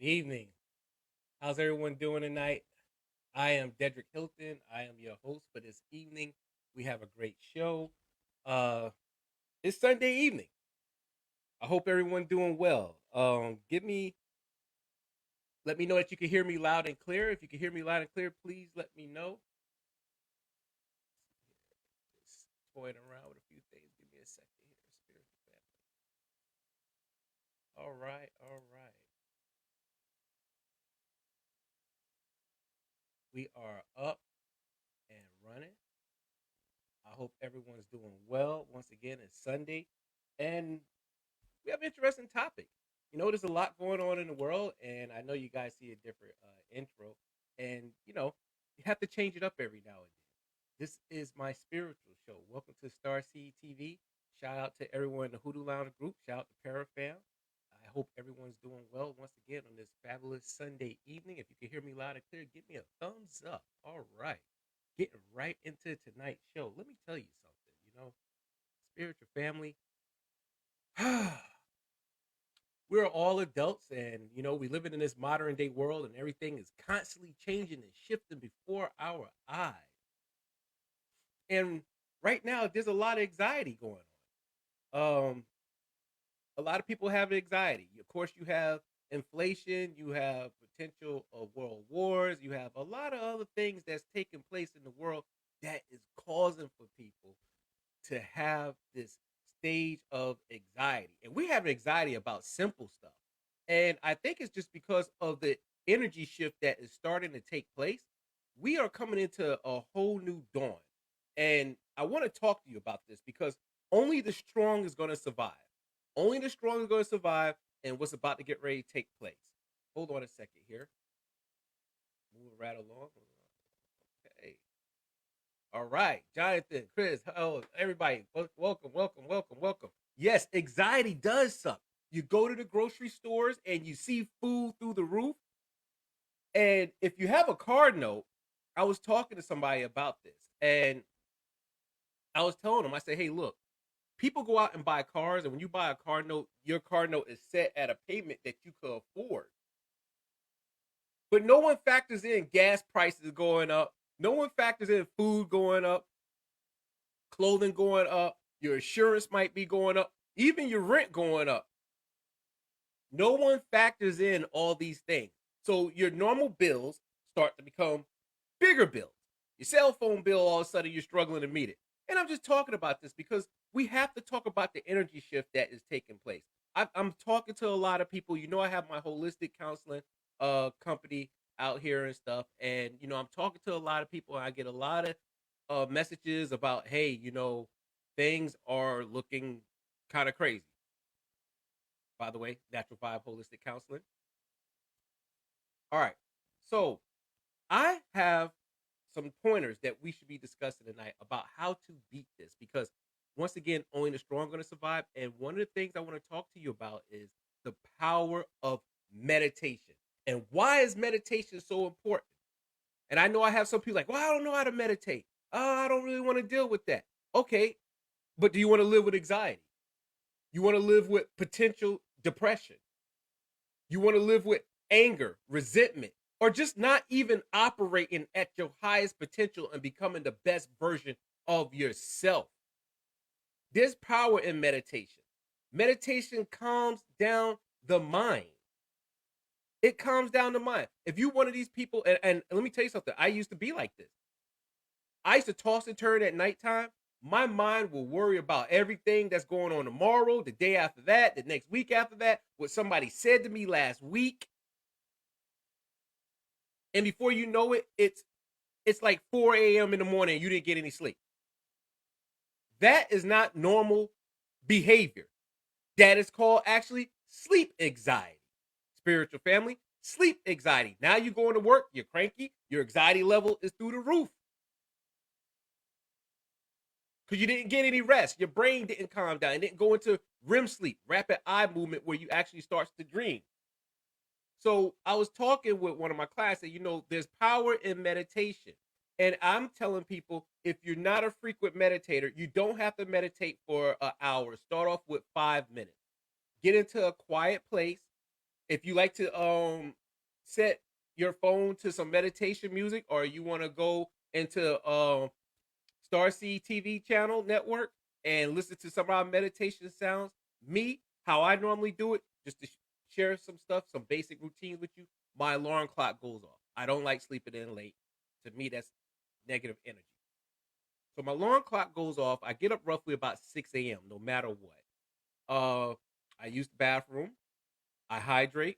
evening. How's everyone doing tonight? I am Dedrick Hilton. I am your host for this evening. We have a great show. Uh, it's Sunday evening. I hope everyone doing well. Let me know that you can hear me loud and clear. If you can hear me loud and clear, please let me know. Just toying around with a few things. Give me a second here, spiritual family. All right, all right. We are up and running. I hope everyone's doing well. Once again, it's Sunday, and we have an interesting topic. There's a lot going on in the world, and I know you guys see a different intro, and you have to change it up every now and then. This is my spiritual show. Welcome to Star Seed TV. Shout out to everyone in the Hoodoo Lounge group. Shout out to Parafam. I hope everyone's doing well once again on this fabulous Sunday evening. If you can hear me loud and clear, give me a thumbs up. All right. Getting right into tonight's show. Let me tell you something, spiritual family. We're all adults, and we live in this modern day world, and everything is constantly changing and shifting before our eyes. And right now there's a lot of anxiety going on. A lot of people have anxiety. Of course, you have inflation, you have potential of world wars, you have a lot of other things that's taking place in the world that is causing for people to have this stage of anxiety. And we have anxiety about simple stuff. And I think it's just because of the energy shift that is starting to take place. We are coming into a whole new dawn. And I want to talk to you about this because only the strong is going to survive. Only the strong is going to survive and what's about to get ready to take place. Hold on a second here. Move right along. Okay. All right, Jonathan, Chris, everybody, welcome, welcome, welcome, welcome. Yes, anxiety does suck. You go to the grocery stores and you see food through the roof. And if you have a card note, I was talking to somebody about this, and I was telling them, I said, hey, look, people go out and buy cars, and when you buy a car note, your car note is set at a payment that you could afford. But no one factors in gas prices going up. No one factors in food going up, clothing going up, your insurance might be going up, even your rent going up. No one factors in all these things. So your normal bills start to become bigger bills. Your cell phone bill, all of a sudden, you're struggling to meet it. And I'm just talking about this because we have to talk about the energy shift that is taking place. I'm talking to a lot of people. I have my holistic counseling company out here and stuff. And, I'm talking to a lot of people. And I get a lot of messages about, hey, things are looking kind of crazy. By the way, Natural Vibe Holistic Counseling. All right. So I have some pointers that we should be discussing tonight about how to beat this because once again, only the strong are going to survive. And one of the things I want to talk to you about is the power of meditation. And why is meditation so important? And I know I have some people like, well, I don't know how to meditate. Oh, I don't really want to deal with that. Okay, but do you want to live with anxiety? You want to live with potential depression? You want to live with anger, resentment, or just not even operating at your highest potential and becoming the best version of yourself? There's power in meditation. Meditation calms down the mind. It calms down the mind. If you one of these people, and let me tell you something, I used to be like this. I used to toss and turn at nighttime. My mind will worry about everything that's going on tomorrow, the day after that, the next week after that, what somebody said to me last week. And before you know it, it's like 4 a.m. in the morning and you didn't get any sleep. That is not normal behavior. That is called actually sleep anxiety. Spiritual family, sleep anxiety. Now you're going to work, you're cranky, your anxiety level is through the roof because you didn't get any rest. Your brain didn't calm down. It didn't go into REM sleep, rapid eye movement, where you actually starts to dream. So I was talking with one of my clients, and there's power in meditation. And I'm telling people, if you're not a frequent meditator, you don't have to meditate for an hour. Start off with 5 minutes. Get into a quiet place. If you like to set your phone to some meditation music, or you want to go into Starseed TV channel network and listen to some of our meditation sounds, me, how I normally do it, just to share some stuff, some basic routines with you, my alarm clock goes off. I don't like sleeping in late. To me, that's negative energy. So my alarm clock goes off. I get up roughly about 6 a.m. no matter what. I use the bathroom. I hydrate.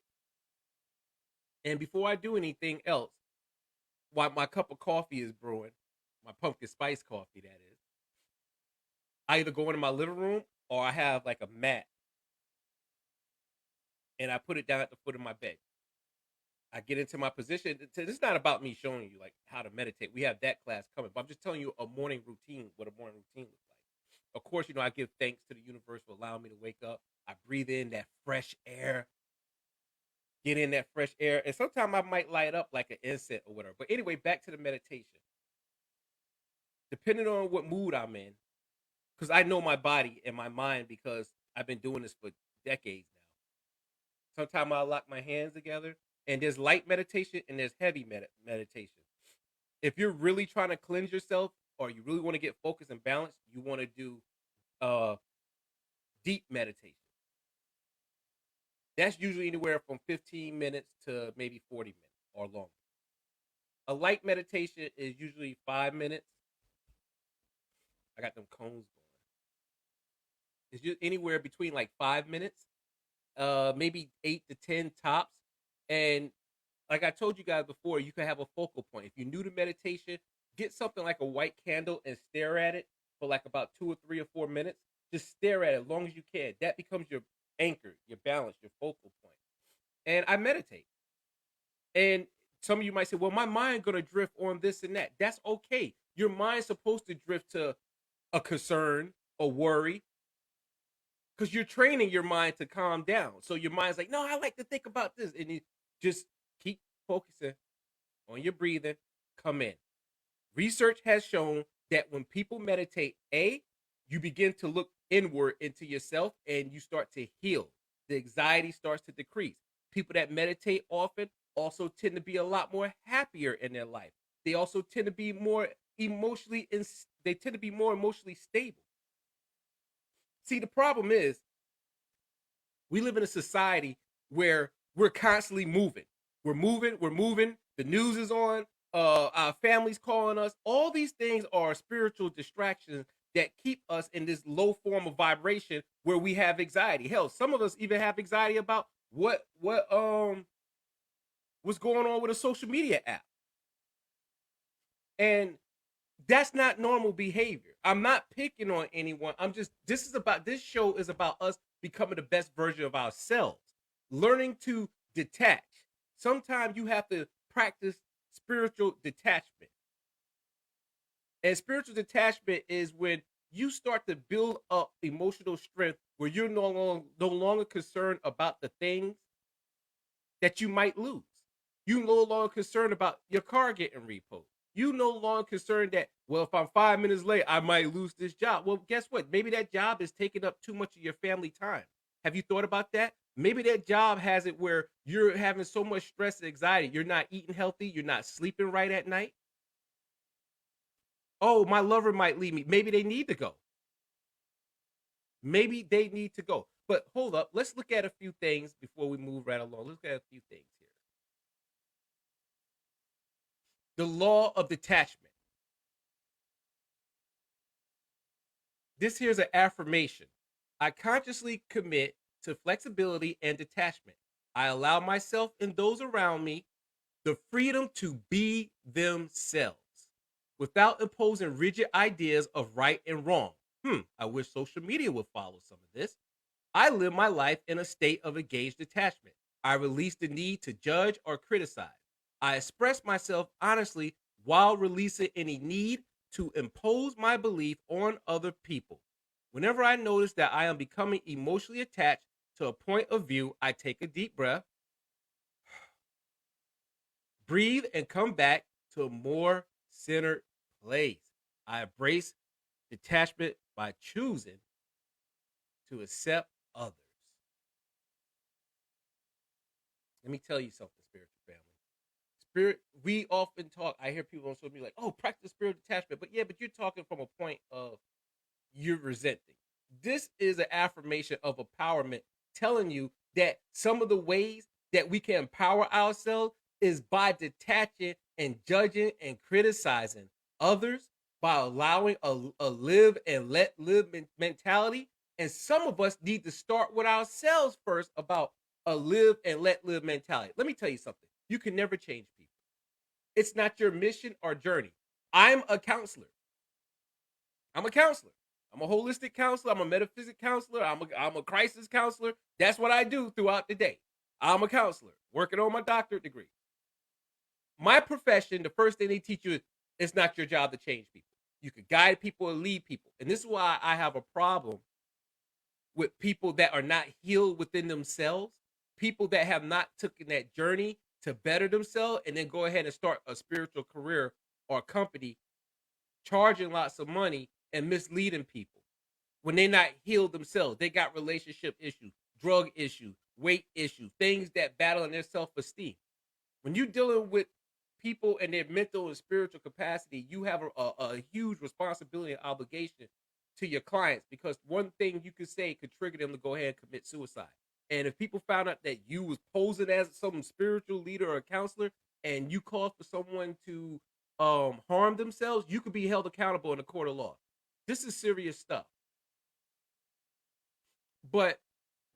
And before I do anything else, while my cup of coffee is brewing, my pumpkin spice coffee, that is, I either go into my living room or I have like a mat and I put it down at the foot of my bed. I get into my position. This is not about me showing you like how to meditate. We have that class coming, but I'm just telling you a morning routine, what a morning routine looks like. Of course, I give thanks to the universe for allowing me to wake up. I breathe in that fresh air, get in that fresh air, and sometimes I might light up like an incense or whatever. But anyway, back to the meditation. Depending on what mood I'm in, because I know my body and my mind because I've been doing this for decades now. Sometimes I lock my hands together, and there's light meditation and there's heavy meditation. If you're really trying to cleanse yourself or you really want to get focused and balanced, you want to do uh, deep meditation. That's usually anywhere from 15 minutes to maybe 40 minutes or longer. A light meditation is usually 5 minutes. I got them cones going. It's just anywhere between like 5 minutes, maybe 8 to 10 tops. And like I told you guys before, you can have a focal point. If you're new to meditation, get something like a white candle and stare at it for like about 2 or 3 or 4 minutes. Just stare at it as long as you can. That becomes your anchor, your balance, your focal point. And I meditate. And some of you might say, well, my mind gonna drift on this and that. That's okay. Your mind's supposed to drift to a concern, a worry, because you're training your mind to calm down. So your mind's like, no, I like to think about this. And you just keep focusing on your breathing, come in. Research has shown that when people meditate, you begin to look inward into yourself and you start to heal. The anxiety starts to decrease. People that meditate often also tend to be a lot more happier in their life. They also tend to be more they tend to be more emotionally stable. See, the problem is we live in a society where we're constantly moving. We're moving. The news is on. Our families calling us. All these things are spiritual distractions that keep us in this low form of vibration where we have anxiety. Hell, some of us even have anxiety about what's going on with a social media app. And that's not normal behavior. I'm not picking on anyone. This show is about us becoming the best version of ourselves, learning to detach. Sometimes you have to practice spiritual detachment. And spiritual detachment is when you start to build up emotional strength where you're no longer concerned about the things that you might lose. You no longer concerned about your car getting repoed. You no longer concerned that, well, if I'm 5 minutes late, I might lose this job. Well, guess what? Maybe that job is taking up too much of your family time. Have you thought about that? Maybe that job has it where you're having so much stress and anxiety. You're not eating healthy. You're not sleeping right at night. Oh, my lover might leave me. Maybe they need to go. Maybe they need to go. But hold up. Let's look at a few things before we move right along. Let's look at a few things here. The law of detachment. This here's an affirmation. I consciously commit to flexibility and detachment. I allow myself and those around me the freedom to be themselves without imposing rigid ideas of right and wrong. I wish social media would follow some of this. I live my life in a state of engaged detachment. I release the need to judge or criticize. I express myself honestly while releasing any need to impose my belief on other people. Whenever I notice that I am becoming emotionally attached to a point of view, I take a deep breath, breathe, and come back to a more centered place. I embrace detachment by choosing to accept others. Let me tell you something, spiritual family. Spirit, we often talk. I hear people on social media like, "Oh, practice spiritual detachment," but yeah, but you're talking from a point of you're resenting. This is an affirmation of empowerment, telling you that some of the ways that we can empower ourselves is by detaching and judging and criticizing others, by allowing a live and let live mentality. And some of us need to start with ourselves first about a live and let live mentality. Let me tell you something. You can never change people. It's not your mission or journey. I'm a counselor. I'm a counselor. I'm a holistic counselor. I'm a metaphysic counselor. I'm a crisis counselor. That's what I do throughout the day. I'm a counselor working on my doctorate degree. My profession, the first thing they teach you is it's not your job to change people. You can guide people and lead people. And this is why I have a problem with people that are not healed within themselves, people that have not taken that journey to better themselves and then go ahead and start a spiritual career or a company charging lots of money and misleading people when they're not healed themselves. They got relationship issues, drug issues, weight issues, things that battle in their self-esteem. When you're dealing with people and their mental and spiritual capacity, you have a huge responsibility and obligation to your clients, because one thing you could say could trigger them to go ahead and commit suicide. And if people found out that you was posing as some spiritual leader or a counselor and you caused for someone to harm themselves, you could be held accountable in a court of law. This is serious stuff. But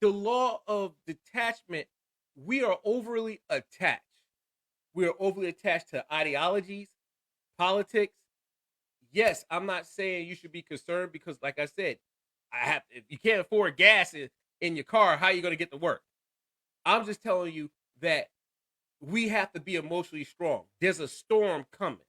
the law of detachment, we are overly attached. We are overly attached to ideologies, politics. Yes, I'm not saying you should be concerned because, like I said, if you can't afford gas in your car, how are you going to get to work? I'm just telling you that we have to be emotionally strong. There's a storm coming.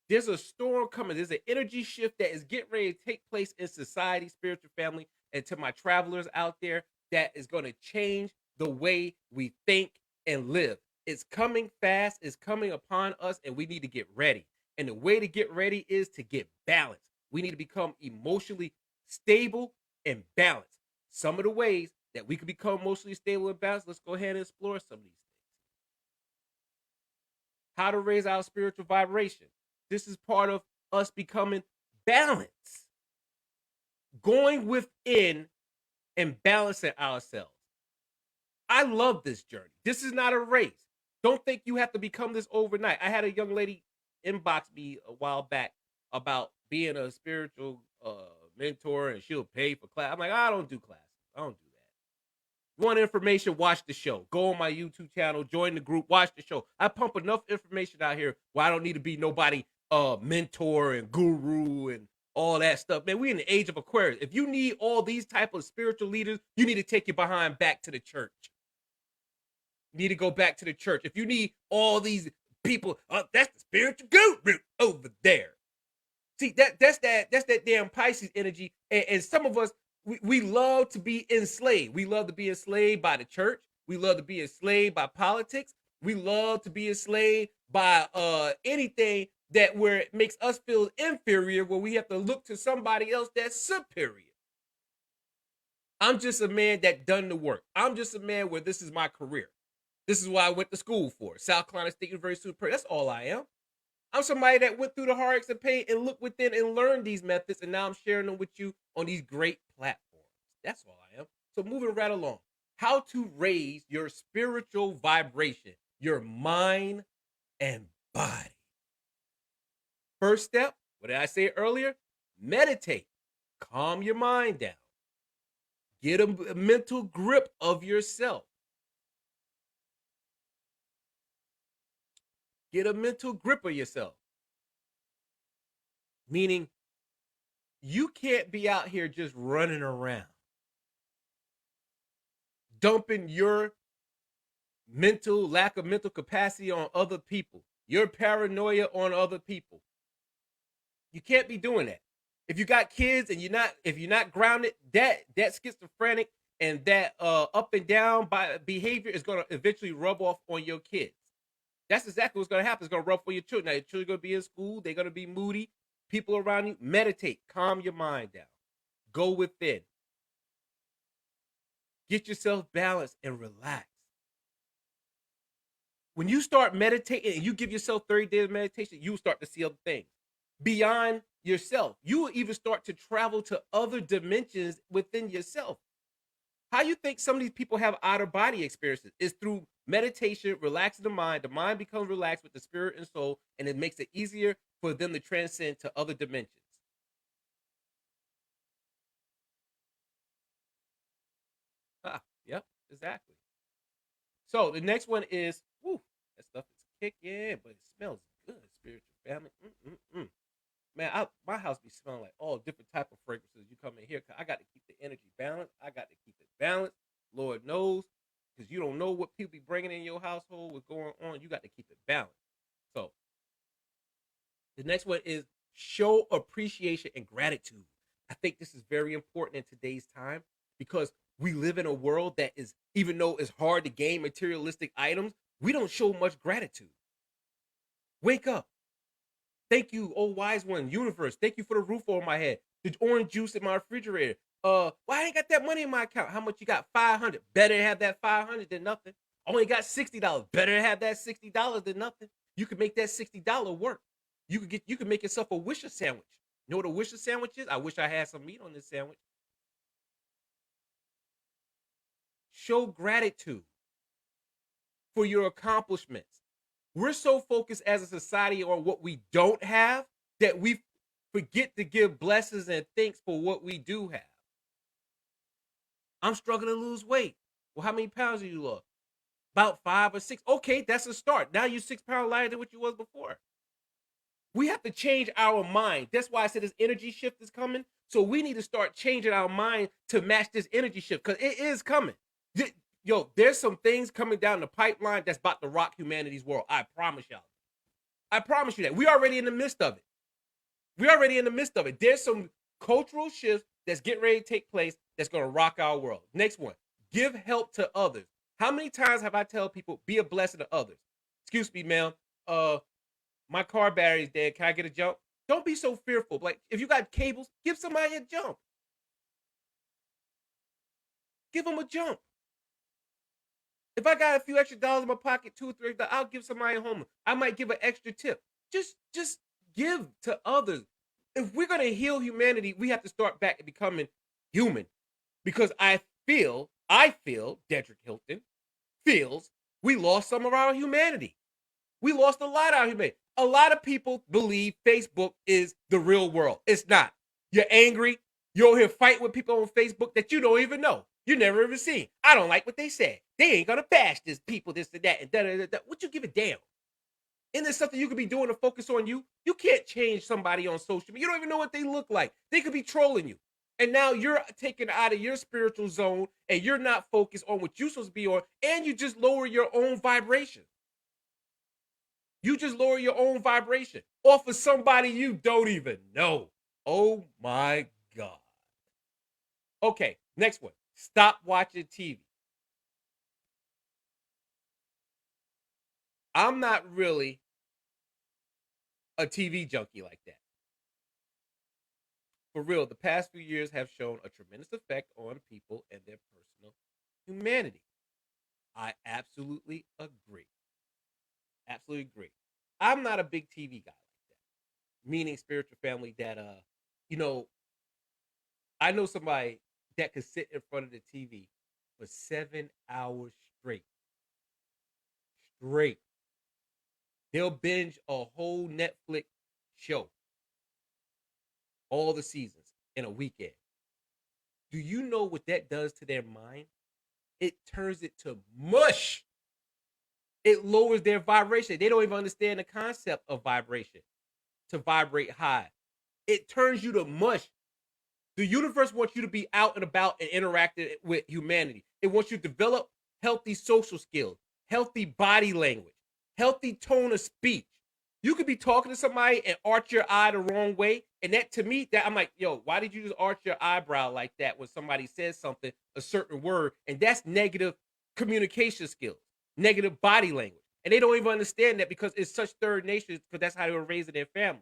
There's a storm coming. There's an energy shift that is getting ready to take place in society, spiritual family, and to my travelers out there, that is going to change the way we think and live. It's coming fast, it's coming upon us, and we need to get ready. And the way to get ready is to get balanced. We need to become emotionally stable and balanced. Some of the ways that we can become emotionally stable and balanced, let's go ahead and explore some of these things. How to raise our spiritual vibration. This is part of us becoming balanced, going within and balancing ourselves. I love this journey. This is not a race. Don't think you have to become this overnight. I had a young lady inbox me a while back about being a spiritual mentor and she'll pay for class. I'm like, I don't do classes. I don't do that. You want information? Watch the show. Go on my YouTube channel, join the group, watch the show. I pump enough information out here where I don't need to be nobody mentor and guru and all that stuff. Man, we in the age of Aquarius. If you need all these type of spiritual leaders, you need to take your behind back to the church. You need to go back to the church. If you need all these people, that's the spiritual guru over there. See, that's that damn Pisces energy. And some of us, we love to be enslaved. We love to be enslaved by the church. We love to be enslaved by politics. We love to be enslaved by anything that where it makes us feel inferior, where we have to look to somebody else that's superior. I'm just a man that done the work. I'm just a man where this is my career. This is what I went to school for. South Carolina State University. That's all I am. I'm somebody that went through the heartaches and pain and looked within and learned these methods, and now I'm sharing them with you on these great platforms. That's all I am. So moving right along. How to raise your spiritual vibration, your mind and body. First step, what did I say earlier? Meditate. Calm your mind down. Get a mental grip of yourself. Get a mental grip of yourself. Meaning, you can't be out here just running around, dumping your lack of mental capacity on other people, your paranoia on other people. You can't be doing that. If you got kids and if you're not grounded, that schizophrenic and that up and down by behavior is going to eventually rub off on your kids. That's exactly what's going to happen. It's going to rub for your children. Now, your children are going to be in school. They're going to be moody. People around you, meditate, calm your mind down, go within, get yourself balanced and relax. When you start meditating and you give yourself 30 days of meditation, you will start to see other things beyond yourself. You will even start to travel to other dimensions within yourself. How you think some of these people have out of body experiences is through meditation, relaxing the mind. The mind becomes relaxed with the spirit and soul, and it makes it easier for them to transcend to other dimensions. Ah, yep, exactly. So the next one is, whew, that stuff is kicking, but it smells good. Spiritual family. Mm-mm-mm. Man, my house be smelling like all different type of fragrances. You come in here, 'cause I got to keep the energy balanced. I got to keep it balanced. Lord knows, because you don't know what people be bringing in your household, what's going on. You got to keep it balanced. So the next one is show appreciation and gratitude. I think this is very important in today's time because we live in a world that is, even though it's hard to gain materialistic items, we don't show much gratitude. Wake up. Thank you, oh wise one, universe. Thank you for the roof over my head. The orange juice in my refrigerator. Well, I ain't got that money in my account. How much you got? 500. Better have that 500 than nothing. Only got $60. Better have that $60 than nothing. You can make that $60 work. You can make yourself a wisher sandwich. You know what a wisher sandwich is? I wish I had some meat on this sandwich. Show gratitude for your accomplishments. We're so focused as a society on what we don't have that we forget to give blessings and thanks for what we do have. I'm struggling to lose weight. Well, how many pounds have you lost? About 5 or 6. Okay, that's a start. Now you're 6 pounds lighter than what you was before. We have to change our mind. That's why I said this energy shift is coming. So we need to start changing our mind to match this energy shift because it is coming. Yo, there's some things coming down the pipeline that's about to rock humanity's world. I promise y'all. I promise you that. We already in the midst of it. We're already in the midst of it. There's some cultural shifts that's getting ready to take place that's going to rock our world. Next one, give help to others. How many times have I tell people be a blessing to others? Excuse me, ma'am. My car battery's dead. Can I get a jump? Don't be so fearful. Like if you got cables, give somebody a jump. Give them a jump. If I got a few extra dollars in my pocket, two or three, I'll give somebody a home. I might give an extra tip. Just give to others. If we're gonna heal humanity, we have to start back at becoming human. Because I feel, Dedrick Hilton feels we lost some of our humanity. We lost a lot of our humanity. A lot of people believe Facebook is the real world. It's not. You're angry. You're over here fighting with people on Facebook that you don't even know. You never even seen. I don't like what they said. They ain't gonna bash this people, this and that, and da da da da. What you give a damn? Isn't there something you could be doing to focus on you? You can't change somebody on social media. You don't even know what they look like. They could be trolling you. And now you're taken out of your spiritual zone and you're not focused on what you're supposed to be on, and you just lower your own vibration. You just lower your own vibration off of somebody you don't even know. Oh my God. Okay, next one. Stop watching TV. I'm not really a TV junkie like that. For real, the past few years have shown a tremendous effect on people and their personal humanity. I absolutely agree. Absolutely agree. I'm not a big TV guy like that. Meaning spiritual family that you know, I know somebody that could sit in front of the TV for 7 hours straight. Straight. They'll binge a whole Netflix show, all the seasons in a weekend. Do you know what that does to their mind? It turns it to mush. It lowers their vibration. They don't even understand the concept of vibration to vibrate high. It turns you to mush. The universe wants you to be out and about and interacting with humanity. It wants you to develop healthy social skills, healthy body language, healthy tone of speech. You could be talking to somebody and arch your eye the wrong way. And that to me, that I'm like, yo, why did you just arch your eyebrow like that when somebody says something, a certain word? And that's negative communication skills, negative body language. And they don't even understand that because it's such third nations, because that's how they were raised in their family.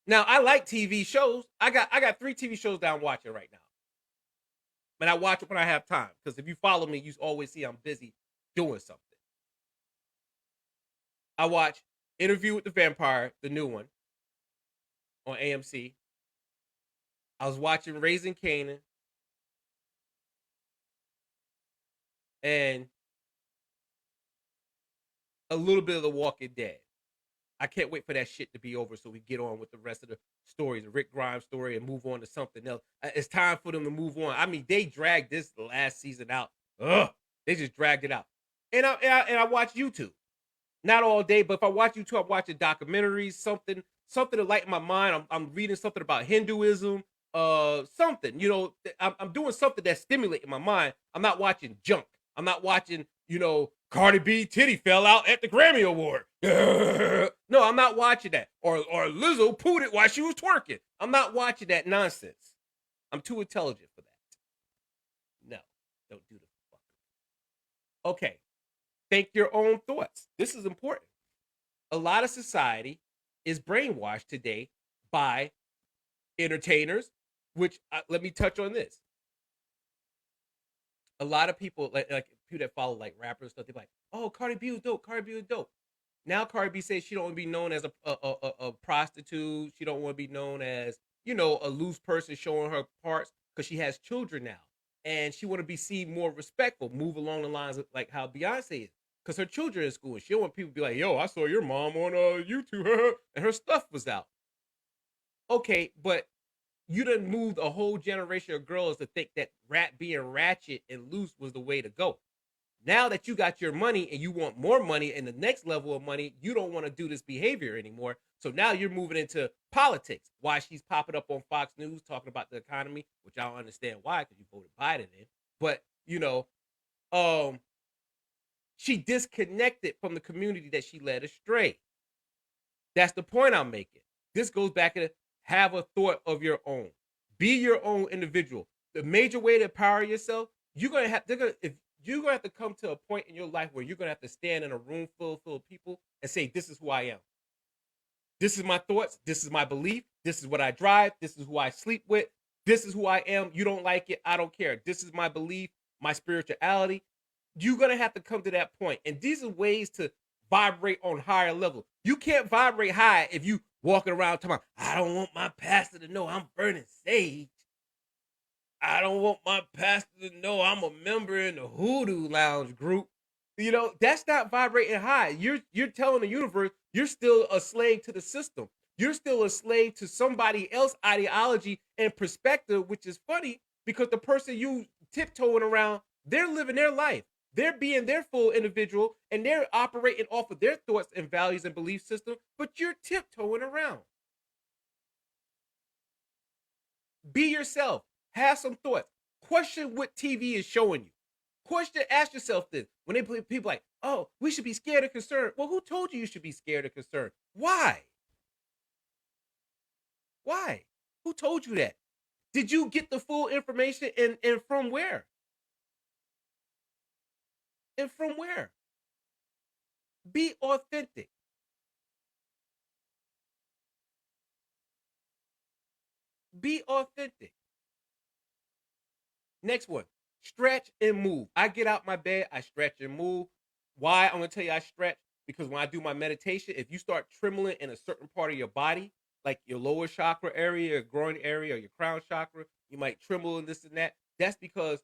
Now I like TV shows. I got 3 TV shows that I'm watching right now. but I watch it when I have time. Because if you follow me, you always see I'm busy doing something. I watch Interview with the Vampire, the new one on AMC. I was watching Raising Kanan and a little bit of The Walking Dead. I can't wait for that shit to be over so we get on with the rest of the stories, the Rick Grimes story, and move on to something else. It's time for them to move on. I mean, they dragged this last season out. Ugh, they just dragged it out. And I watch YouTube. Not all day, but if I watch YouTube, I'm watching documentaries, something to lighten my mind. I'm reading something about Hinduism, something. I'm doing something that's stimulating my mind. I'm not watching junk. I'm not watching, Cardi B titty fell out at the Grammy Award. No, I'm not watching that. Or Lizzo pooed it while she was twerking. I'm not watching that nonsense. I'm too intelligent for that. No, don't do the fuck. Okay, think your own thoughts. This is important. A lot of society is brainwashed today by entertainers, which let me touch on this. A lot of people, like people that follow like rappers and stuff, they're like, "Oh, Cardi B was dope. Cardi B was dope." Now Cardi B says she don't want to be known as a prostitute. She don't want to be known as a loose person showing her parts because she has children now, and she want to be seen more respectful. Move along the lines of like how Beyonce is, because her children in school, and she don't want people to be like, "Yo, I saw your mom on YouTube," and her stuff was out. Okay, but you done moved a whole generation of girls to think that being ratchet and loose was the way to go. Now that you got your money and you want more money and the next level of money, you don't want to do this behavior anymore. So now you're moving into politics. Why she's popping up on Fox News talking about the economy, which I don't understand why, because you voted Biden in. But um, she disconnected from the community that she led astray. That's the point I'm making. This goes back to have a thought of your own. Be your own individual. The major way to empower yourself, you're gonna have to come to a point in your life where you're gonna have to stand in a room full of people and say, "This is who I am. This is my thoughts. This is my belief. This is what I drive. This is who I sleep with. This is who I am. You don't like it. I don't care. This is my belief, my spirituality." You're gonna have to come to that point, and these are ways to vibrate on higher level. You can't vibrate high if you walking around talking about, "I don't want my pastor to know I'm burning sage. I don't want my pastor to know I'm a member in the Hoodoo Lounge group." That's not vibrating high. You're telling the universe you're still a slave to the system. You're still a slave to somebody else's ideology and perspective, which is funny because the person you tiptoeing around, they're living their life. They're being their full individual and they're operating off of their thoughts and values and belief system, but you're tiptoeing around. Be yourself. Have some thoughts. Question what TV is showing you. Ask yourself this. When they people like, "Oh, we should be scared or concerned." Well, who told you should be scared or concerned? Why? Why? Who told you that? Did you get the full information and from where? And from where? Be authentic. Be authentic. Next one, stretch and move. I get out my bed, I stretch and move. Why? I'm gonna tell you I stretch because when I do my meditation, if you start trembling in a certain part of your body, like your lower chakra area, your groin area, or your crown chakra, you might tremble and this and that. That's because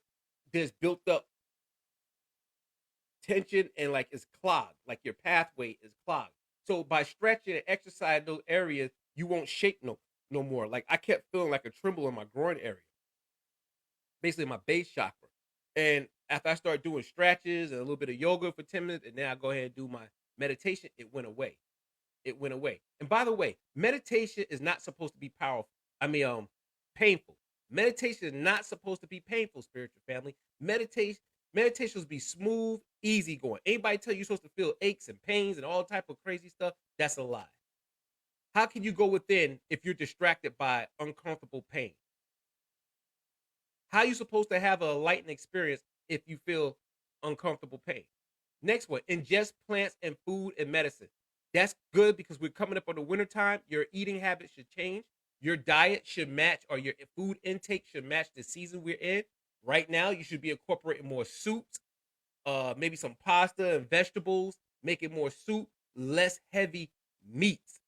there's built up tension and like it's clogged, like your pathway is clogged. So by stretching and exercising those areas, you won't shake no more. Like I kept feeling like a tremble in my groin area, basically my base chakra. And after I started doing stretches and a little bit of yoga for 10 minutes, and then I go ahead and do my meditation, it went away. It went away. And by the way, meditation is not supposed to be powerful. I mean, painful. Meditation is not supposed to be painful, spiritual family. Meditation is be smooth, easy going. Anybody tell you you're supposed to feel aches and pains and all type of crazy stuff? That's a lie. How can you go within if you're distracted by uncomfortable pain? How are you supposed to have a enlightened experience if you feel uncomfortable pain? Next one, ingest plants and food and medicine. That's good because we're coming up on the winter time. Your eating habits should change. Your diet should match, or your food intake should match the season we're in. Right now, you should be incorporating more soups, maybe some pasta and vegetables, make it more soup, less heavy meats.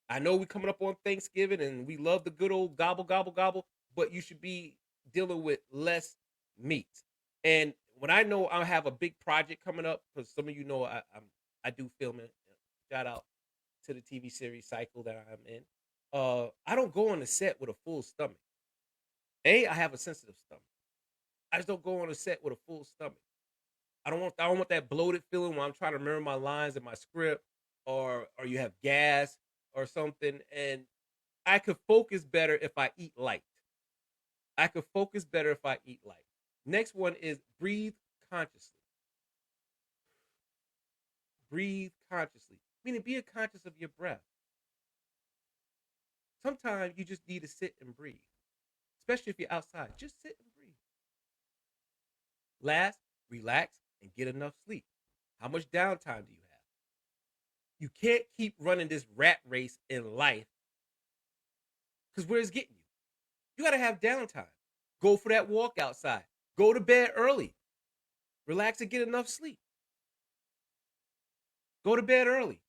I know we coming up on Thanksgiving and we love the good old gobble, gobble, gobble, but you should be dealing with less meats. And when I know I have a big project coming up, because some of you know I do filming. Shout out to the TV series cycle that I'm in. I don't go on the set with a full stomach. I have a sensitive stomach. I just don't go on the set with a full stomach. I don't want that bloated feeling when I'm trying to remember my lines in my script, or you have gas or something. And I could focus better if I eat light. I could focus better if I eat light. Next one is breathe consciously. Breathe consciously. Meaning be conscious of your breath. Sometimes you just need to sit and breathe. Especially if you're outside. Just sit and breathe. Last, relax and get enough sleep. How much downtime do you have? You can't keep running this rat race in life because where it's getting you. You got to have downtime. Go for that walk outside. Go to bed early. Relax and get enough sleep. Go to bed early.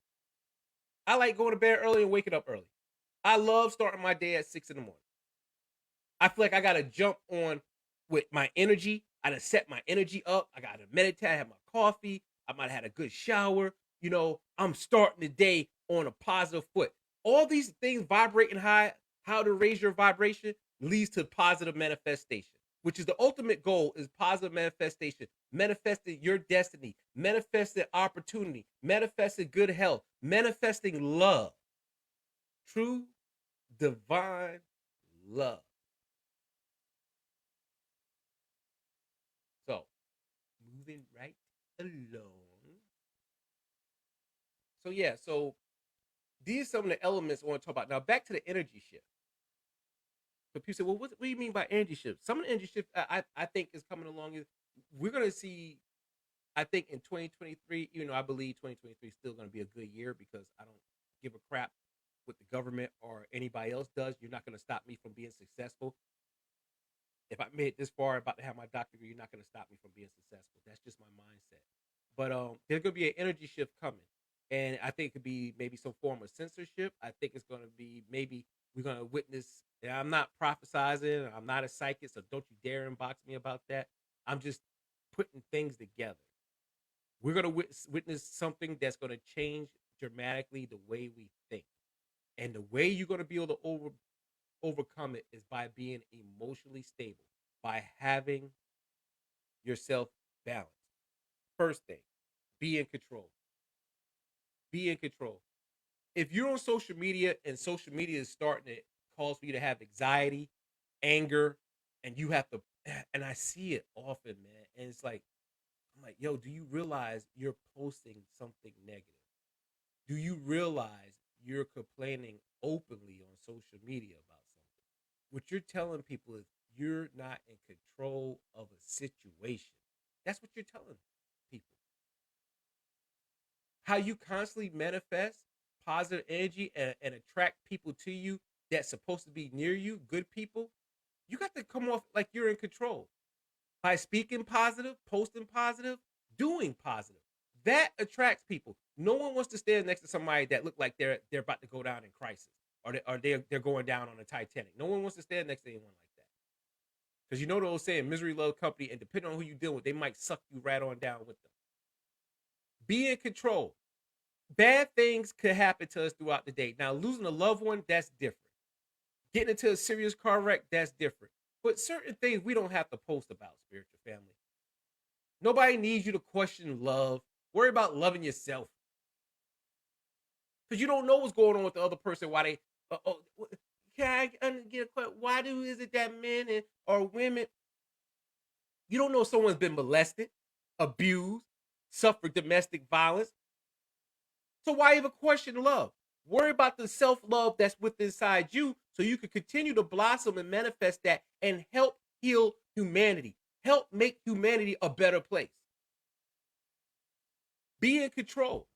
I like going to bed early and waking up early. I love starting my day at 6 in the morning. I feel like I got to jump on with my energy. I done set my energy up. I got to meditate. I have my coffee. I might have had a good shower. I'm starting the day on a positive foot. All these things vibrating high, how to raise your vibration leads to positive manifestation, which is the ultimate goal is positive manifestation, manifesting your destiny, manifesting opportunity, manifesting good health, manifesting love, true divine love. So, moving right along. So, yeah, so these are some of the elements I want to talk about. Now, back to the energy shift. So people say, well, what do you mean by energy shift? Some of the energy shift I think is coming along. Is we're going to see, I think in 2023, I believe 2023 is still going to be a good year because I don't give a crap what the government or anybody else does. You're not going to stop me from being successful. If I made it this far, about to have my doctorate degree, you're not going to stop me from being successful. That's just my mindset. But there's going to be an energy shift coming, and I think it could be maybe some form of censorship. I think it's going to be maybe we're going to witness. And I'm not prophesizing. I'm not a psychic, so don't you dare inbox me about that. I'm just putting things together. We're going to witness something that's going to change dramatically the way we think, and the way you're going to be able to overcome it is by being emotionally stable, by having yourself balanced. First thing, be in control. Be in control. If you're on social media and social media is starting to cause for you to have anxiety, anger, and you have to, and I see it often, man. And it's like, I'm like, yo, do you realize you're posting something negative? Do you realize you're complaining openly on social media about something? What you're telling people is you're not in control of a situation. That's what you're telling people. How you constantly manifest positive energy and attract people to you that's supposed to be near you, good people, you got to come off like you're in control by speaking positive, posting positive, doing positive. That attracts people. No one wants to stand next to somebody that look like they're about to go down in crisis, or they're going down on the Titanic. No one wants to stand next to anyone like that because you know the old saying, "Misery love company," and depending on who you deal with, they might suck you right on down with them. Be in control. Bad things could happen to us throughout the day. Now, losing a loved one, that's different. Getting into a serious car wreck, that's different. But certain things we don't have to post about, spiritual family. Nobody needs you to question love. Worry about loving yourself. Because you don't know what's going on with the other person. Why they, can I get a question? Why is it that men or women, you don't know if someone's been molested, abused, suffered domestic violence. So why even question love? Worry about the self-love that's within inside you so you can continue to blossom and manifest that and help heal humanity. Help make humanity a better place. Be in control.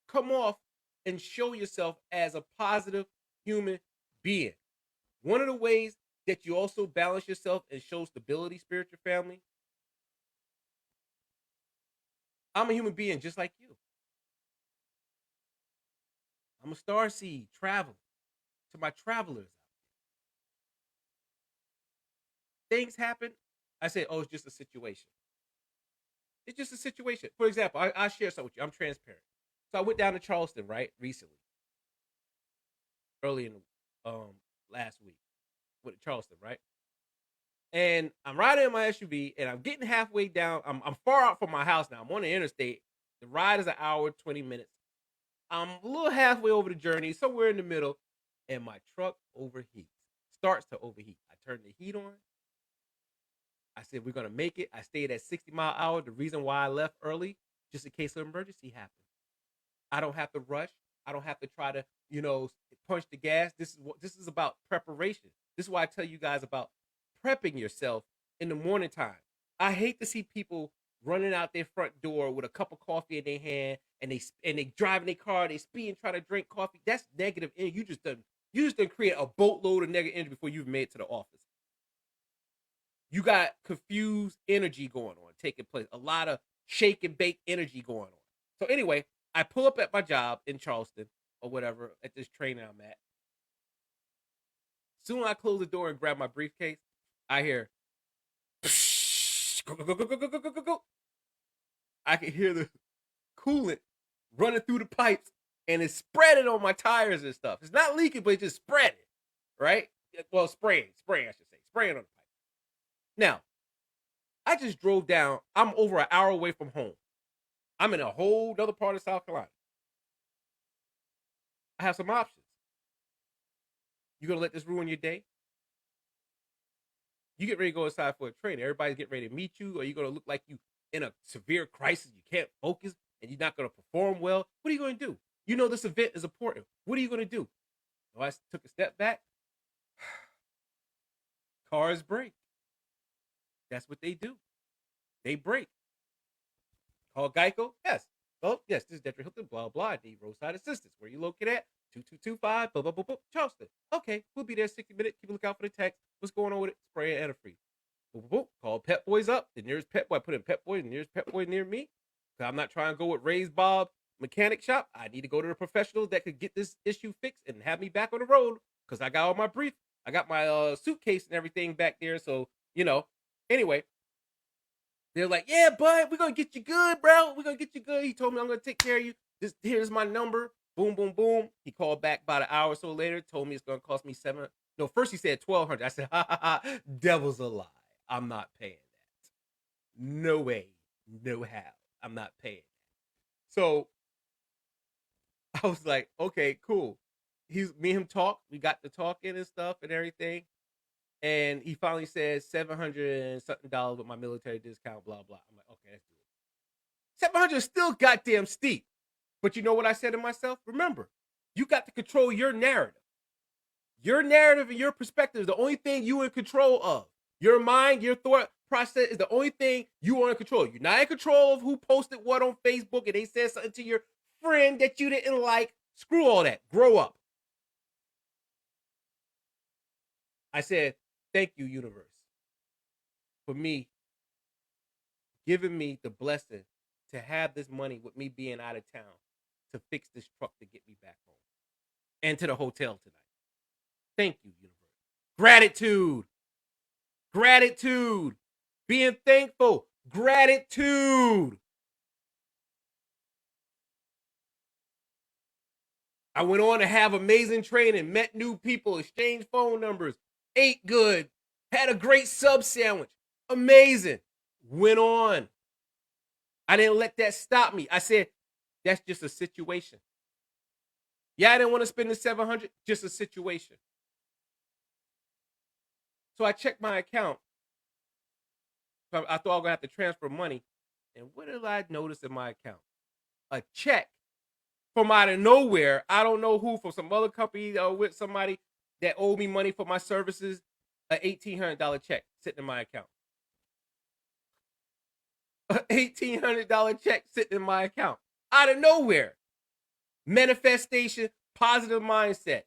Come off and show yourself as a positive human being. One of the ways that you also balance yourself and show stability, spiritual family. I'm a human being just like you. I'm a star seed traveling to my travelers. Things happen. I say, oh, it's just a situation. It's just a situation. For example, I share something with you. I'm transparent. So I went down to Charleston, right, recently, early in last week, with Charleston, right? And I'm riding in my SUV, and I'm getting halfway down. I'm far out from my house now. I'm on the interstate. The ride is an hour, 20 minutes. I'm a little halfway over the journey, somewhere in the middle, and my truck overheats. Starts to overheat. I turn the heat on. I said, we're gonna make it. I stayed at 60 mph. The reason why I left early, just in case an emergency happens. I don't have to rush. I don't have to try to, punch the gas. This is about preparation. This is why I tell you guys about prepping yourself in the morning time. I hate to see people running out their front door with a cup of coffee in their hand and they driving their car, they speeding trying to drink coffee. That's negative energy. You just done create a boatload of negative energy before you've made it to the office. You got confused energy going on, taking place. A lot of shake and bake energy going on. So anyway, I pull up at my job in Charleston or whatever at this train I'm at. Soon I close the door and grab my briefcase. I hear, go, go, go, go, go, go, go, go, go. I can hear the coolant running through the pipes and it's spreading on my tires and stuff. It's not leaking, but it's just spreading, right? Well, spraying, I should say, spraying on the pipe. Now, I just drove down. I'm over an hour away from home. I'm in a whole other part of South Carolina. I have some options. You gonna let this ruin your day? You get ready to go inside for a train. Everybody's getting ready to meet you, or you're gonna look like you in a severe crisis. You can't focus, and you're not gonna perform well. What are you gonna do? You know this event is important. What are you gonna do? So I took a step back. Cars break. That's what they do. They break. Call Geico. Yes. Oh, yes, this is Detra Hilton, blah, blah. I need roadside assistance. Where you located at? 2225, blah, blah, blah, blah, Charleston. Okay, we'll be there 60 minutes. Keep a lookout for the text. What's going on with it? Spray and antifreeze. Boop, boop, boop. Call Pep Boys up. The nearest Pep Boy. I put in Pep Boy, the nearest Pep Boy near me. Because I'm not trying to go with Ray's Bob mechanic shop. I need to go to the professional that could get this issue fixed and have me back on the road. Because I got all my brief. I got my suitcase and everything back there. So, Anyway, they're like, yeah, bud, we're gonna get you good, bro. We're gonna get you good. He told me I'm gonna take care of you. Here's my number. Boom, boom, boom. He called back about an hour or so later, told me it's gonna cost me $700. No, first he said $1,200. I said, ha ha ha, devil's a lie. I'm not paying that. No way, no how. I'm not paying that. So I was like, okay, cool. Me and him talk. We got to talking and stuff and everything. And he finally said $700 and something with my military discount, blah blah. I'm like, okay, let's do it. 700 is still goddamn steep. But you know what I said to myself? Remember, you got to control your narrative. Your narrative and your perspective is the only thing you in control of. Your mind, your thought process is the only thing you are in control. You're not in control of who posted what on Facebook and they said something to your friend that you didn't like. Screw all that. Grow up. I said, thank you, universe, for me giving me the blessing to have this money with me being out of town to fix this truck to get me back home and to the hotel tonight. Thank you, universe. Gratitude. Gratitude. Being thankful. Gratitude. I went on to have amazing training, met new people, exchanged phone numbers, ate good, had a great sub sandwich. Amazing. Went on. I didn't let that stop me. I said, that's just a situation. Yeah, I didn't want to spend the $700, just a situation. So I checked my account. I thought I was going to have to transfer money. And what did I notice in my account? A check from out of nowhere. I don't know who, from some other company or with somebody that owed me money for my services. An $1,800 check sitting in my account. An $1,800 check sitting in my account. Out of nowhere. Manifestation, positive mindset.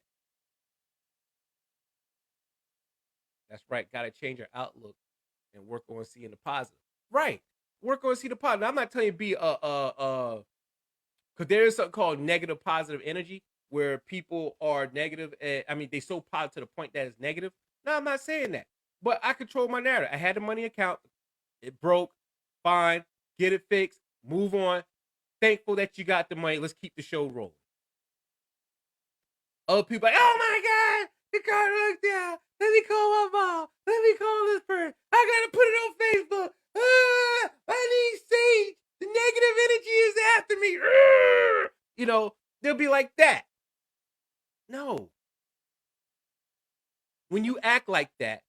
That's right. Got to change your outlook and work on seeing the positive. Right. Work on seeing the positive. Now, I'm not telling you to be because there is something called negative positive energy where people are negative. I mean, they so positive to the point that it's negative. No, I'm not saying that. But I control my narrative. I had the money account. It broke. Fine. Get it fixed. Move on. Thankful that you got the money. Let's keep the show rolling. Other people like, oh my God, the car broke down. Let me call my mom. Let me call this person. I gotta put it on Facebook. I need sage. The negative energy is after me. You know, they'll be like that. No. When you act like that,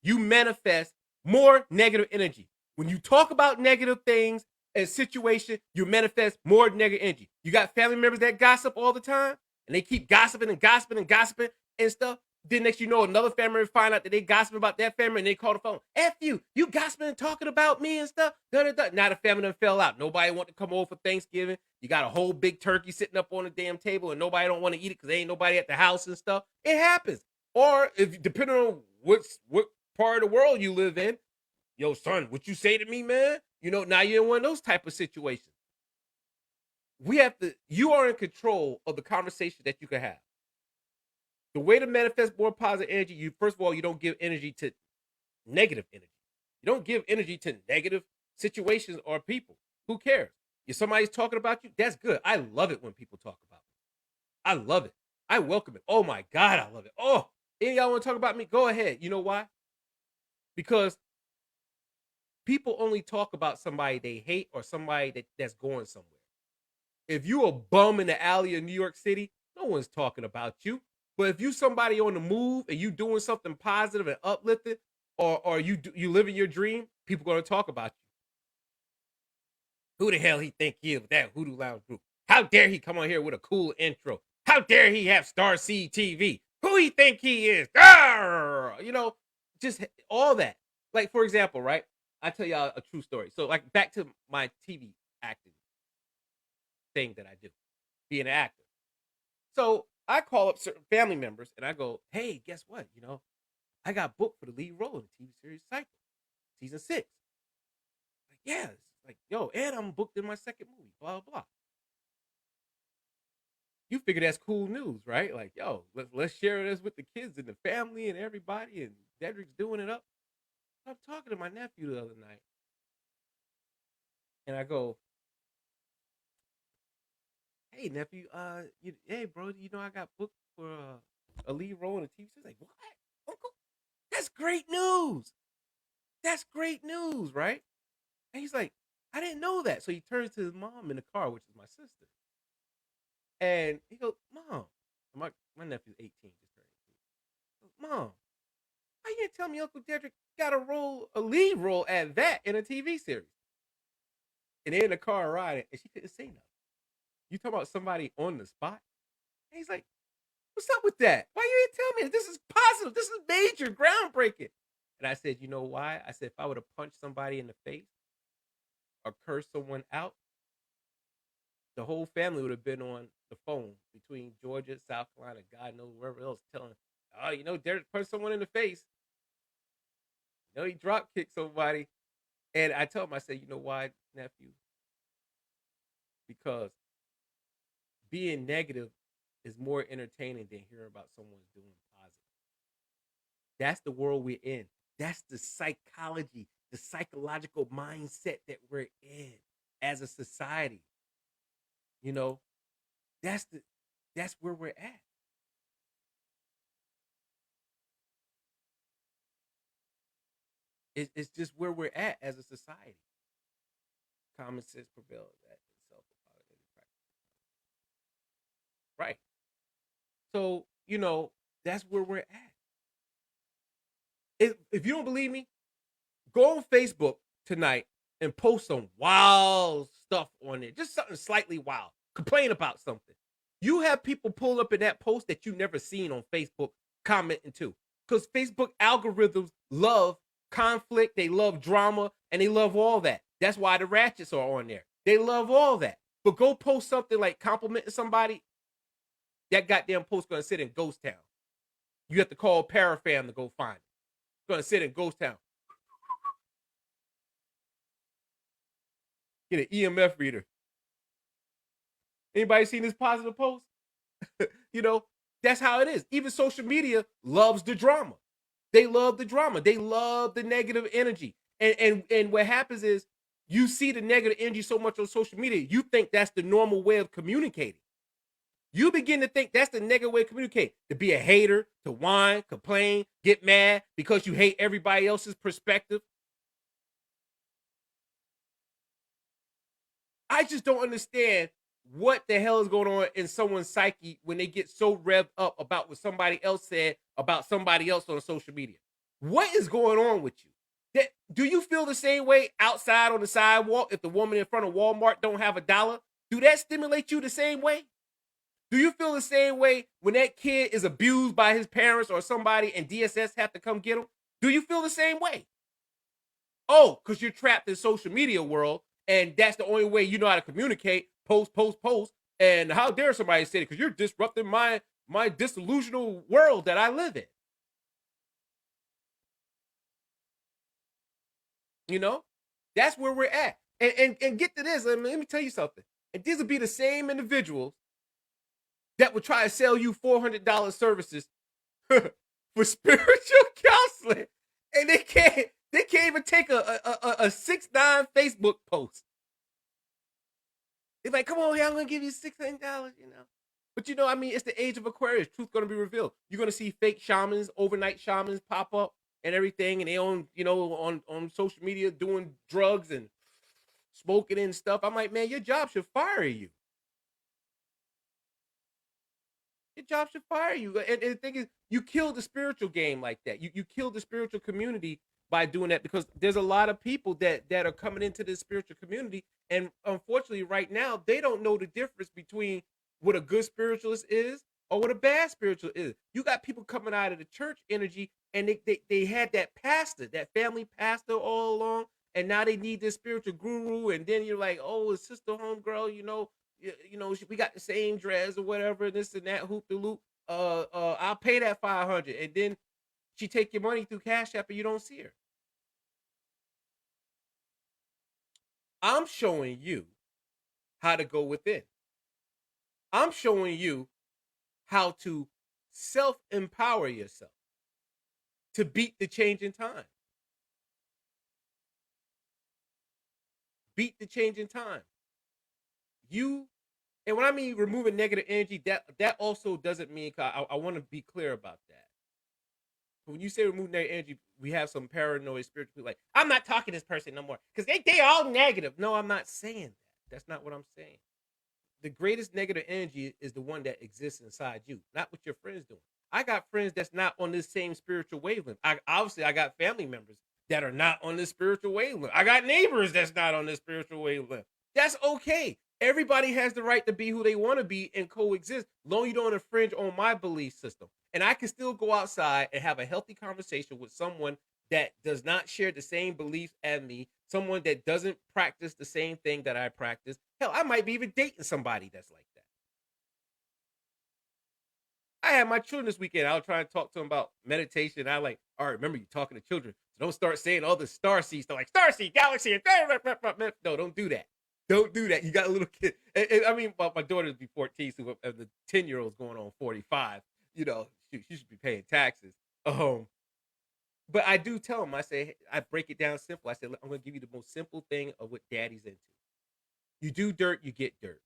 you manifest more negative energy. When you talk about negative things and situation, you manifest more negative energy. You got family members that gossip all the time, and they keep gossiping and gossiping and gossiping and stuff. Then next you know, another family member find out that they gossiping about that family, and they call the phone. F you gossiping and talking about me and stuff. Now the family done fell out. Nobody want to come over for Thanksgiving. You got a whole big turkey sitting up on the damn table, and nobody don't want to eat it because there ain't nobody at the house and stuff. It happens. Or if depending on what part of the world you live in, yo, son, what you say to me, man? You know, now you're in one of those type of situations. You are in control of the conversation that you can have. The way to manifest more positive energy, you first of all, you don't give energy to negative energy. You don't give energy to negative situations or people. Who cares? If somebody's talking about you, that's good. I love it when people talk about me. I love it. I welcome it. Oh my God, I love it. Oh, any of y'all want to talk about me? Go ahead. You know why? Because people only talk about somebody they hate or somebody that's going somewhere. If you a bum in the alley of New York City, no one's talking about you. But if you somebody on the move and you doing something positive and uplifting, or you living your dream, people gonna talk about you. Who the hell he think he is with that Hoodoo Lounge group? How dare he come on here with a cool intro? How dare he have Starseed TV? Who he think he is? Arr! You know, just all that. Like for example, right? I tell y'all a true story. So like back to my TV acting thing that I do, being an actor. So I call up certain family members and I go, hey, guess what? You know, I got booked for the lead role in the TV series Cycle, season 6. Like, yeah, it's like, yo, and I'm booked in my second movie, blah, blah. You figure that's cool news, right? Like, yo, let's share this with the kids and the family and everybody, and Dedrick's doing it up. I'm talking to my nephew the other night, and I go, hey nephew, hey bro, you know I got booked for a lead role in a TV series. Like, what, uncle? That's great news. That's great news, right? And he's like, I didn't know that. So he turns to his mom in the car, which is my sister, and he goes, Mom, my nephew's 18, just turned 18. Mom, why you didn't tell me Uncle Dedrick got a lead role at that in a TV series? And they're in the car riding, and she couldn't say nothing. You talking about somebody on the spot? And he's like, what's up with that? Why you didn't tell me? This is positive. This is major, groundbreaking. And I said, you know why? I said, if I would have punched somebody in the face or cursed someone out, the whole family would have been on the phone between Georgia, South Carolina, God knows wherever else, telling, oh, you know, Derek punched someone in the face. You know, he drop kicked somebody. And I told him, I said, you know why, nephew? Because being negative is more entertaining than hearing about someone's doing positive. That's the world we're in. That's the psychology, the psychological mindset that we're in as a society. You know, that's where we're at. It's just where we're at as a society. Common sense prevails at self right. So you know that's where we're at. If you don't believe me, go on Facebook tonight and post some wild stuff on it. Just something slightly wild. Complain about something. You have people pull up in that post that you never seen on Facebook commenting to. Because Facebook algorithms love conflict, they love drama, and they love all that. That's why the ratchets are on there. They love all that. But go post something like complimenting somebody, that goddamn post gonna sit in ghost town. You have to call Parafam to go find it. Gonna sit in Ghost Town. Get an EMF reader. Anybody seen this positive post? You know, that's how it is. Even social media loves the drama. They love the drama. They love the negative energy. And what happens is you see the negative energy so much on social media, you think that's the normal way of communicating. You begin to think that's the negative way to communicate. To be a hater, to whine, complain, get mad because you hate everybody else's perspective. I just don't understand what the hell is going on in someone's psyche when they get so revved up about what somebody else said about somebody else on social media. What is going on with you? Do you feel the same way outside on the sidewalk if the woman in front of Walmart don't have $1? Do that stimulate you the same way? Do you feel the same way when that kid is abused by his parents or somebody and DSS have to come get him? Do you feel the same way? Oh, because you're trapped in social media world and that's the only way you know how to communicate. Post, post, post. And how dare somebody say it? Because you're disrupting my disillusional world that I live in. You know, that's where we're at. And get to this. Let me tell you something. And these would be the same individuals that would try to sell you $400 services for spiritual counseling, and they can't even take a 6ix9ine Facebook post. It's like, come on, here, I'm gonna give you $600, you know. But you know, I mean, it's the age of Aquarius. Truth gonna be revealed. You're gonna see fake shamans, overnight shamans pop up and everything, and they on social media doing drugs and smoking and stuff. I'm like, man, your job should fire you. Your job should fire you. And the thing is, you kill the spiritual game like that. You kill the spiritual community by doing that because there's a lot of people that are coming into this spiritual community, and unfortunately, right now, they don't know the difference between what a good spiritualist is or what a bad spiritual is. You got people coming out of the church energy, and they had that pastor, that family pastor all along, and now they need this spiritual guru, and then you're like, oh, it's sister homegirl, we got the same dress or whatever, this and that, hoop the loop. I'll pay that 500, and then she take your money through Cash App, and you don't see her. I'm showing you how to go within. I'm showing you how to self empower yourself to beat the change in time. Beat the change in time. You And when I mean removing negative energy, that also doesn't mean I want to be clear about that. When you say remove negative energy, we have some paranoid spiritual people like, I'm not talking to this person no more because they all negative. No, I'm not saying that. That's not what I'm saying. The greatest negative energy is the one that exists inside you, not what your friends doing. I got friends that's not on this same spiritual wavelength. I got family members that are not on this spiritual wavelength. I got neighbors that's not on this spiritual wavelength. That's okay. Everybody has the right to be who they want to be and coexist, long you don't infringe on my belief system. And I can still go outside and have a healthy conversation with someone that does not share the same beliefs as me, someone that doesn't practice the same thing that I practice. Hell, I might be even dating somebody that's like that. I had my children this weekend. I was trying to talk to them about meditation. I like, all right, remember you talking to children. So don't start saying all the star seeds. They're like, star seed, galaxy. No, don't do that. Don't do that. You got a little kid. I mean, my daughter's be 14, so the 10-year-old's going on 45. She should be paying taxes. But I do tell them, I break it down simple. I said, I'm going to give you the most simple thing of what daddy's into. You do dirt, you get dirt.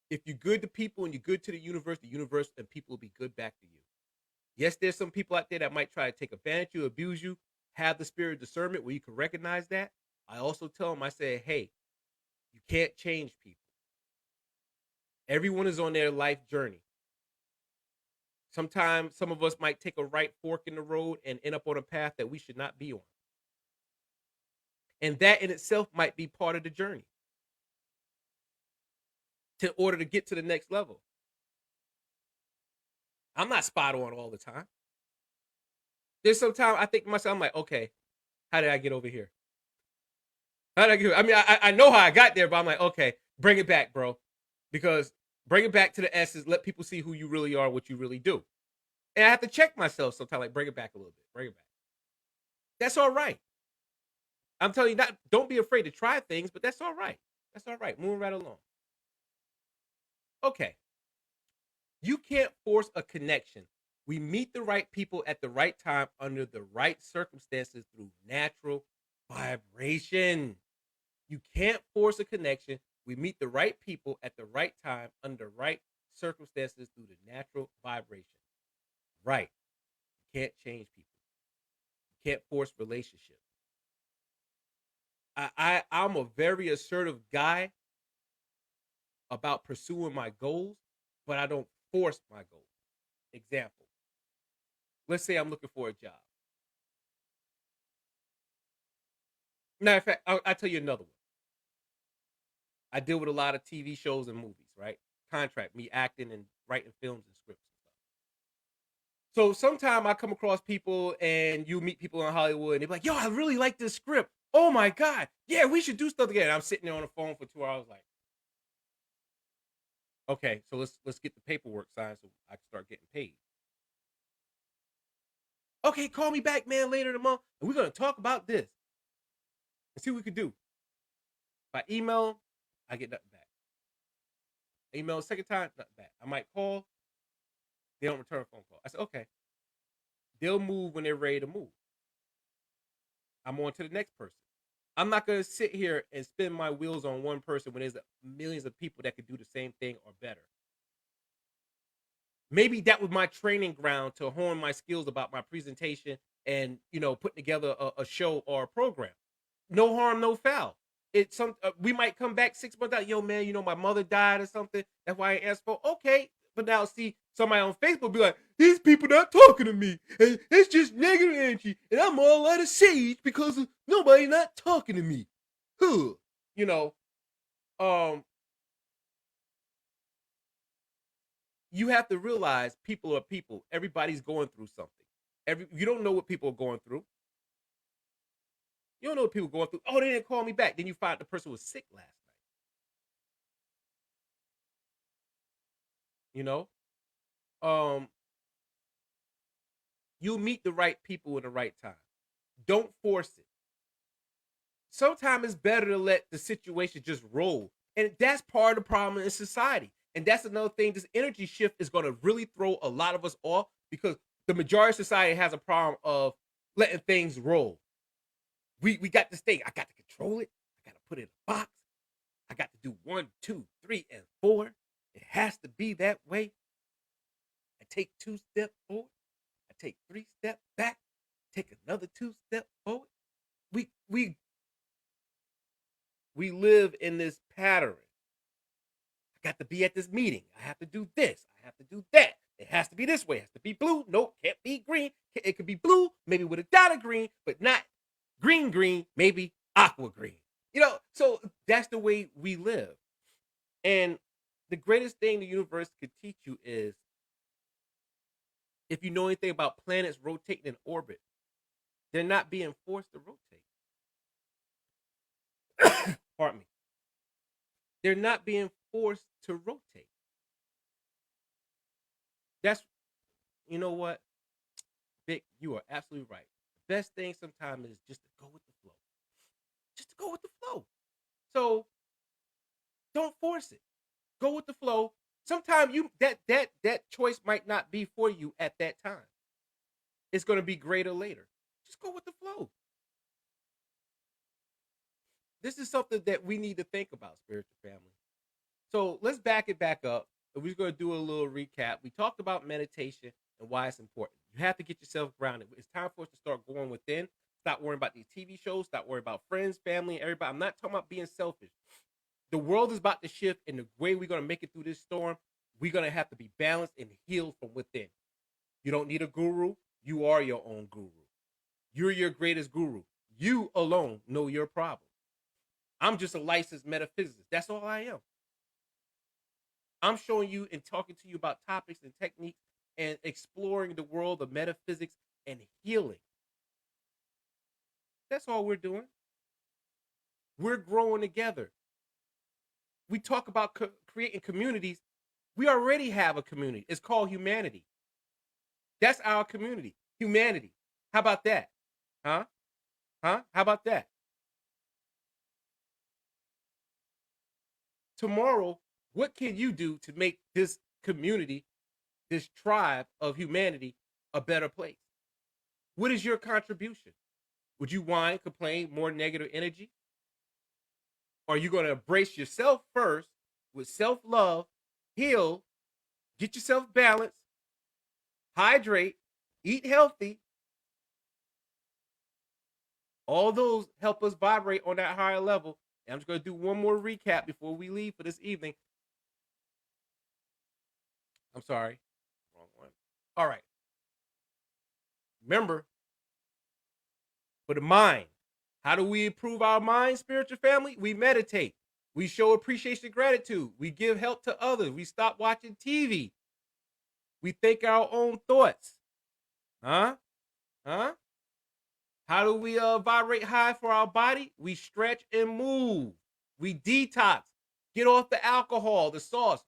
If you're good to people and you're good to the universe and people will be good back to you. Yes, there's some people out there that might try to take advantage of you, abuse you, have the spirit of discernment where you can recognize that. I also tell them, I say, hey, you can't change people. Everyone is on their life journey. Sometimes some of us might take a right fork in the road and end up on a path that we should not be on. And that in itself might be part of the journey in order to get to the next level. I'm not spot on all the time. There's some time I think to myself, I'm like, okay, how did I get over here? How did I get? I mean, I know how I got there, but I'm like, okay, bring it back, bro, because bring it back to the essence. Let people see who you really are, what you really do. And I have to check myself sometimes, like bring it back a little bit, bring it back. That's all right. I'm telling you, not don't be afraid to try things, but that's all right. That's all right. Moving right along. Okay. You can't force a connection. We meet the right people at the right time under the right circumstances through natural vibration. You can't force a connection. We meet the right people at the right time under right circumstances through the natural vibration. Right. You can't change people. You can't force relationships. I'm a very assertive guy about pursuing my goals, but I don't force my goals. Example. Let's say I'm looking for a job. Matter of fact, I'll tell you another one. I deal with a lot of TV shows and movies, right? Contract me acting and writing films and scripts and stuff. So sometimes I come across people and you meet people in Hollywood and they're like, yo, I really like this script. Oh my God. Yeah, we should do stuff together. I'm sitting there on the phone for 2 hours, like, okay, so let's get the paperwork signed so I can start getting paid. Okay, call me back, man, later in the month, and we're gonna talk about this and see what we could do. By email, I get nothing back. Email second time, nothing back. I might call, they don't return a phone call. I said, okay. They'll move when they're ready to move. I'm on to the next person. I'm not gonna sit here and spin my wheels on one person when there's millions of people that could do the same thing or better. Maybe that was my training ground to hone my skills about my presentation and putting together a show or a program. No harm, no foul. It's some we might come back 6 months out. Yo, man, my mother died or something. That's why I asked for. Okay, but now see somebody on Facebook be like, these people not talking to me, and it's just negative energy, and I'm all out of sage because nobody not talking to me. Huh. You know, um, you have to realize people are people. Everybody's going through something. You don't know what people are going through. You don't know what people are going through. Oh, they didn't call me back. Then you find the person was sick last night. You know, um, you meet the right people in the right time. Don't force it. Sometimes it's better to let the situation just roll. And that's part of the problem in society. And that's another thing. This energy shift is going to really throw a lot of us off because the majority of society has a problem of letting things roll. We got this thing. I got to control it. I got to put it in a box. I got to do 1, 2, 3, and 4. It has to be that way. I take 2 steps forward. I take 3 steps back. Take another 2 steps forward. We we we live in this pattern. I got to be at this meeting. I have to do this. I have to do that. It has to be this way. It has to be blue. Nope, can't be green. It could be blue, maybe with a dot of green, but not green, maybe aqua green. So that's the way we live. And the greatest thing the universe could teach you is if you know anything about planets rotating in orbit, they're not being forced to rotate. Pardon me. They're not being forced to rotate. That's you know what, Vic, you are absolutely right. The best thing sometimes is just to go with the flow. Just to go with the flow. So don't force it. Go with the flow. Sometimes you that choice might not be for you at that time. It's going to be greater later. Just go with the flow. This is something that we need to think about, spiritual family. So let's back it back up. And we're going to do a little recap. We talked about meditation and why it's important. You have to get yourself grounded. It's time for us to start going within. Stop worrying about these TV shows. Stop worrying about friends, family, everybody. I'm not talking about being selfish. The world is about to shift, and the way we're going to make it through this storm, we're going to have to be balanced and healed from within. You don't need a guru. You are your own guru. You're your greatest guru. You alone know your problem. I'm just a licensed metaphysicist. That's all I am. I'm showing you and talking to you about topics and techniques and exploring the world of metaphysics and healing. That's all we're doing. We're growing together. We talk about creating communities. We already have a community. It's called humanity. That's our community, humanity. How about that? Huh? Huh? How about that? Tomorrow, what can you do to make this community, this tribe of humanity, a better place? What is your contribution? Would you whine, complain, more negative energy? Or are you going to embrace yourself first with self love, heal, get yourself balanced, hydrate, eat healthy? All those help us vibrate on that higher level. And I'm just going to do one more recap before we leave for this evening. I'm sorry. Wrong one. All right. Remember, for the mind, how do we improve our mind, spiritual family? We meditate. We show appreciation and gratitude. We give help to others. We stop watching TV. We think our own thoughts. Huh? Huh? How do we vibrate high for our body? We stretch and move. We detox. Get off the alcohol, the sauce.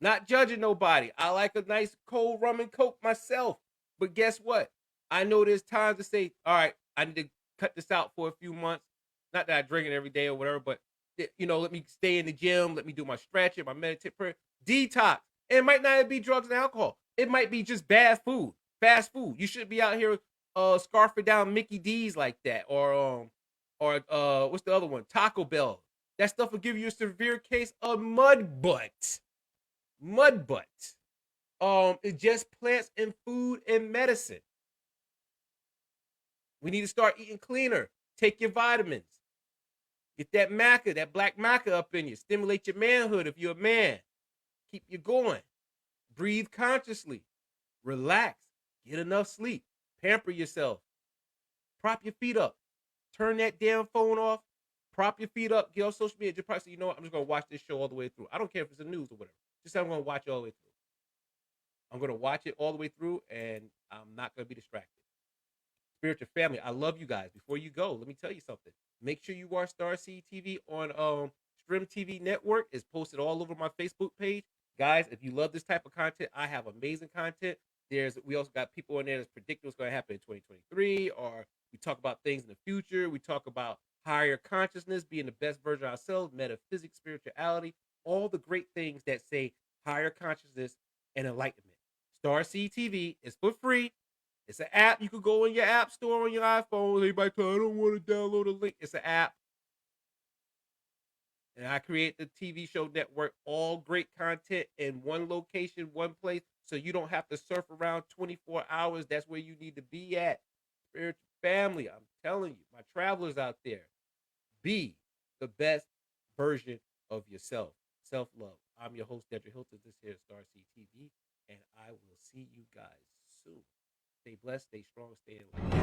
Not judging nobody. I like a nice cold rum and coke myself. But guess what? I know there's times to say, all right, I need to cut this out for a few months. Not that I drink it every day or whatever, but let me stay in the gym. Let me do my stretching, my meditate prayer. Detox. And it might not be drugs and alcohol. It might be just bad food, fast food. You shouldn't be out here scarfing down Mickey D's like that, or what's the other one? Taco Bell. That stuff will give you a severe case of mud butt. Mud butt. It's just plants and food and medicine. We need to start eating cleaner. Take your vitamins. Get that maca, that black maca up in you. Stimulate your manhood if you're a man. Keep you going. Breathe consciously. Relax. Get enough sleep. Pamper yourself. Prop your feet up. Turn that damn phone off. Prop your feet up. Get on social media. Just probably say, you know what? I'm just going to watch this show all the way through. I don't care if it's the news or whatever. Just say I'm going to watch it all the way through. I'm going to watch it all the way through, and I'm not going to be distracted. Spiritual family, I love you guys. Before you go, let me tell you something. Make sure you watch Starseed TV on Stream TV Network. It's posted all over my Facebook page. Guys, if you love this type of content, I have amazing content. We also got people in there that's predicting what's going to happen in 2023, or we talk about things in the future. We talk about higher consciousness, being the best version of ourselves, metaphysics, spirituality, all the great things that say higher consciousness and enlightenment. Starseed TV is for free. It's an app. You could go in your app store on your iPhone. Everybody tell, I don't want to download a link. It's an app. And I create the TV show network, all great content in one location, one place, so you don't have to surf around 24 hours. That's where you need to be at. Spiritual family, I'm telling you, my travelers out there, be the best version of yourself. Self-love. I'm your host, Dedrick Hilton. This here is Starseed TV, and I will see you guys soon. Stay blessed, stay strong, stay in life.